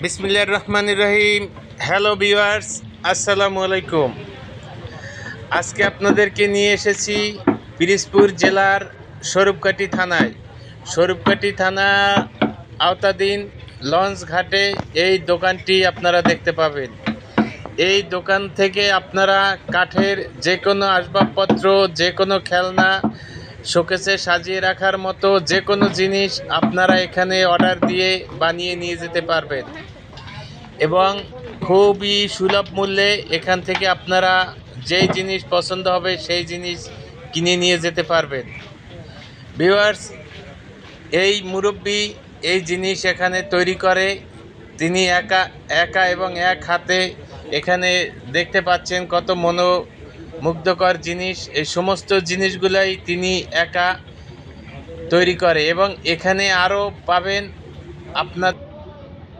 বিসমিল্লাহির রহমানির রহিম। Hello viewers, আসসালামু আলাইকুম। আজকে আপনাদেরকে নিয়ে এসেছি পিরোজপুর জেলার স্বরূপকাঠি থানায়। স্বরূপকাঠি থানা আওতাধীন লঞ্চ ঘাটে এই দোকানটি আপনারা দেখতে পাবেন। এই দোকান থেকে আপনারা কাঠের যে কোনো আসবাবপত্র, যে কোনো খেলনা, শোকেসে সাজিয়ে রাখার মতো যে কোনো জিনিস আপনারা এখানে অর্ডার দিয়ে বানিয়ে নিয়ে যেতে পারবেন এবং খুবই সুলভ মূল্যে এখান থেকে আপনারা যেই জিনিস পছন্দ হবে সেই জিনিস কিনে নিয়ে যেতে পারবেন। ভিউয়ার্স, এই মুরব্বি এই জিনিস এখানে তৈরি করে। তিনি একা এবং এক হাতে এখানে দেখতে পাচ্ছেন কত মনোমুগ্ধকর জিনিস। এই সমস্ত জিনিসগুলাই তিনি একা তৈরি করে এবং এখানে আরও পাবেন আপনার